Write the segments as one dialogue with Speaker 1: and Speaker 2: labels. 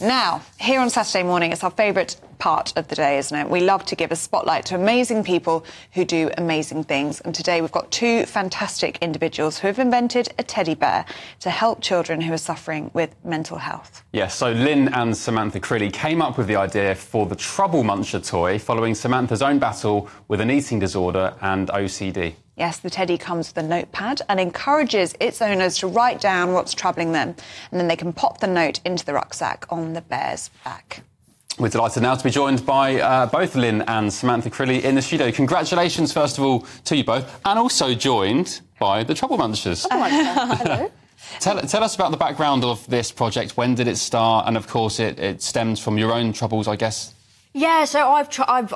Speaker 1: Now, here on Saturday morning, it's our favourite part of the day, isn't it? We love to give a spotlight to amazing people who do amazing things. And today we've got two fantastic individuals who have invented a teddy bear to help children who are suffering with mental health.
Speaker 2: Yes, so Lynne and Samantha Crilly came up with the idea for the Trouble Muncher toy following Samantha's own battle with an eating disorder and OCD.
Speaker 1: Yes, the teddy comes with a notepad and encourages its owners to write down what's troubling them, and then they can pop the note into the rucksack on the bear's back.
Speaker 2: We're delighted now to be joined by both Lynne and Samantha Crilly in the studio. Congratulations, first of all, to you both, and also joined by the Trouble Munchers.
Speaker 3: Oh, hello.
Speaker 2: Tell us about the background of this project. When did it start? And, of course, it stems from your own troubles, I guess.
Speaker 3: Yeah, so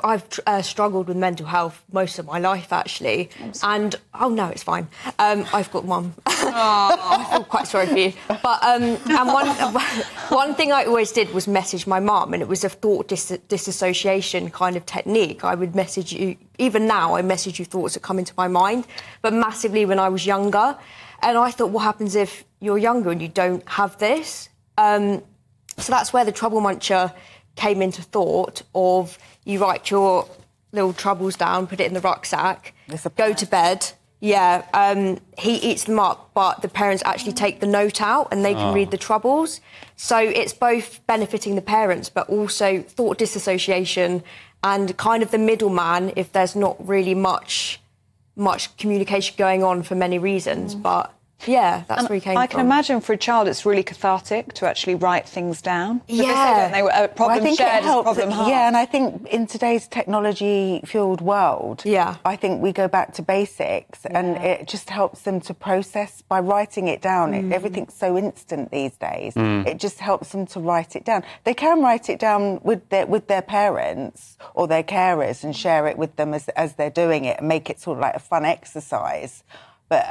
Speaker 3: I've struggled with mental health most of my life, actually. And, oh, no, it's fine. I've got one. I feel quite sorry for you. But and one thing I always did was message my mum, and it was a thought disassociation kind of technique. I would message you, even now, I message you thoughts that come into my mind, but massively when I was younger. And I thought, what happens if you're younger and you don't have this? So that's where the Trouble Muncher came into thought of you write your little troubles down, put it in the rucksack, go to bed. Yeah, he eats them up, but the parents actually take the note out and they can read the troubles. So it's both benefiting the parents, but also thought disassociation and kind of the middleman if there's not really much communication going on for many reasons. But yeah, that's where he came from.
Speaker 1: I can imagine for a child it's really cathartic to actually write things down.
Speaker 3: Yeah.
Speaker 1: A problem shared is a problem halved.
Speaker 4: Yeah, and I think in today's technology-fueled world, I think we go back to basics and it just helps them to process by writing it down. Everything's so instant these days. It just helps them to write it down. They can write it down with their parents or their carers and share it with them as they're doing it and make it sort of like a fun exercise. But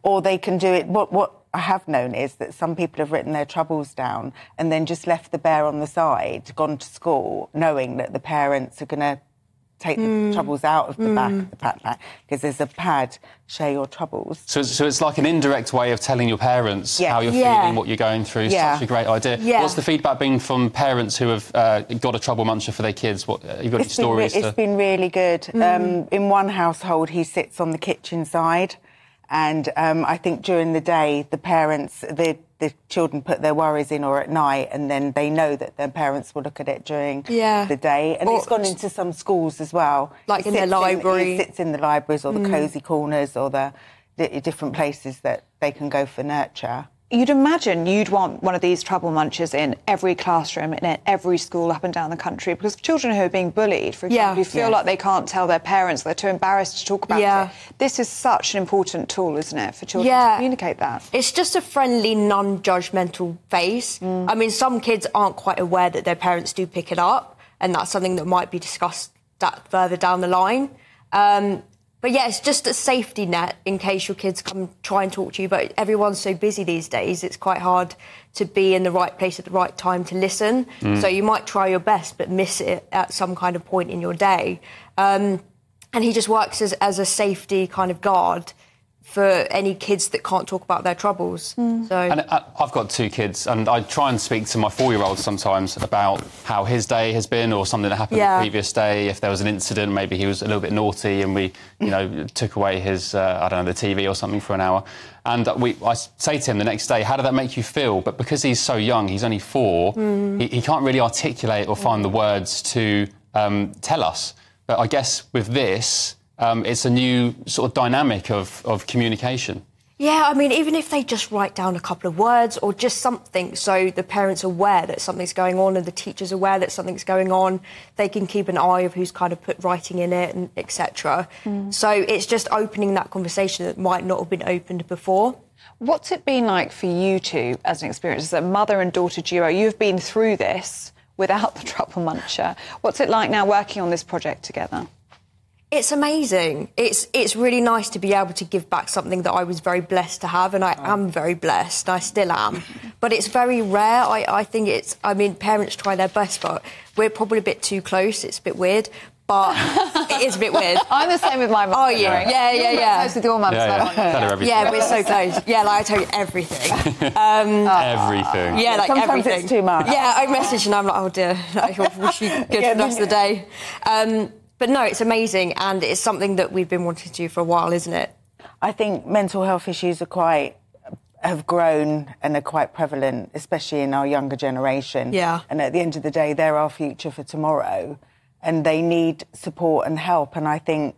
Speaker 4: or they can do it. What I have known is that some people have written their troubles down and then just left the bear on the side, gone to school, knowing that the parents are going to take the troubles out of the back of the backpack because there's a pad, share your troubles. So
Speaker 2: it's like an indirect way of telling your parents how you're feeling, what you're going through. Such a great idea. What's the feedback been from parents who have got a Trouble Muncher for their kids? What have you got any stories?
Speaker 4: It's been really good. In one household, he sits on the kitchen side. And I think during the day, the parents, the children put their worries in or at night, and then they know that their parents will look at it during the day. And it's gone into some schools as well.
Speaker 3: Like in the library.
Speaker 4: It sits in the libraries or the cosy corners or the different places that they can go for nurture.
Speaker 1: You'd imagine you'd want one of these Trouble Munchers in every classroom, in every school up and down the country, because children who are being bullied, for example, who feel like they can't tell their parents, they're too embarrassed to talk about it. This is such an important tool, isn't it, for children to communicate that?
Speaker 3: It's just a friendly, non-judgmental face. I mean, some kids aren't quite aware that their parents do pick it up, and that's something that might be discussed further down the line. But yeah, it's just a safety net in case your kids come try and talk to you. But everyone's so busy these days, it's quite hard to be in the right place at the right time to listen. So you might try your best, but miss it at some kind of point in your day. And he just works as a safety kind of guard for any kids that can't talk about their troubles. And
Speaker 2: I've got two kids, and I try and speak to my 4-year-old sometimes about how his day has been or something that happened the previous day. If there was an incident, maybe he was a little bit naughty and we, took away his, I don't know, the TV or something for an hour. And I say to him the next day, how did that make you feel? But because he's so young, he's only 4, he can't really articulate or find the words to tell us. But I guess with this, it's a new sort of dynamic of communication.
Speaker 3: Yeah, I mean, even if they just write down a couple of words or just something so the parents are aware that something's going on and the teacher's aware that something's going on, they can keep an eye of who's kind of put writing in it and etc. So it's just opening that conversation that might not have been opened before.
Speaker 1: What's it been like for you two as an experience, as a mother and daughter duo? You've been through this without the Trouble Muncher. What's it like now working on this project together?
Speaker 3: It's amazing. It's really nice to be able to give back something that I was very blessed to have, and I am very blessed. I still am. But it's very rare. I think I mean, parents try their best, but we're probably a bit too close. It's a bit weird. but it is a bit weird.
Speaker 1: I'm the same with my mum.
Speaker 3: Oh, yeah. Yeah.
Speaker 1: Close with your mum.
Speaker 2: Tell her everything.
Speaker 3: Yeah, we're so close. Yeah, like, I tell you everything.
Speaker 2: Everything.
Speaker 3: Yeah, like
Speaker 4: sometimes
Speaker 3: everything.
Speaker 4: It's too much.
Speaker 3: Yeah, I message and I'm like, oh dear, I wish you good for the rest of the day. But no, it's amazing, and it's something that we've been wanting to do for a while, isn't it?
Speaker 4: I think mental health issues have grown and are quite prevalent, especially in our younger generation.
Speaker 3: Yeah.
Speaker 4: And at the end of the day, they're our future for tomorrow, and they need support and help. And I think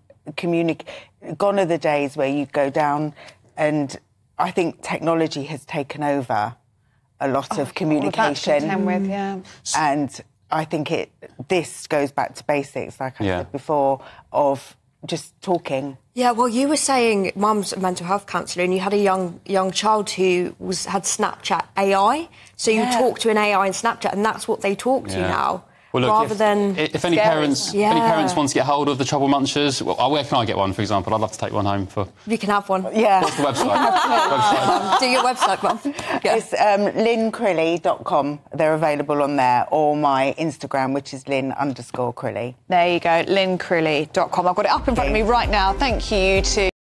Speaker 4: gone are the days where you go down, and I think technology has taken over a lot of communication. And I think this goes back to basics, like I said before, of just talking.
Speaker 3: Yeah, well, you were saying mum's a mental health counsellor and you had a young child who had Snapchat AI. So you talk to an AI in Snapchat and that's what they talk to now.
Speaker 2: Well, look,
Speaker 3: rather than
Speaker 2: if any parents want to get hold of the Trouble Munchers, where can I get one, for example? I'd love to take one home for...
Speaker 3: You can have one.
Speaker 4: Yeah.
Speaker 2: What's the website?
Speaker 3: Do your website, Mum. Yeah.
Speaker 4: It's lynnecrilly.com. They're available on there, or my Instagram, which is Lynne_Crilly.
Speaker 1: There you go, lynnecrilly.com. I've got it up in front of me right now. Thank you to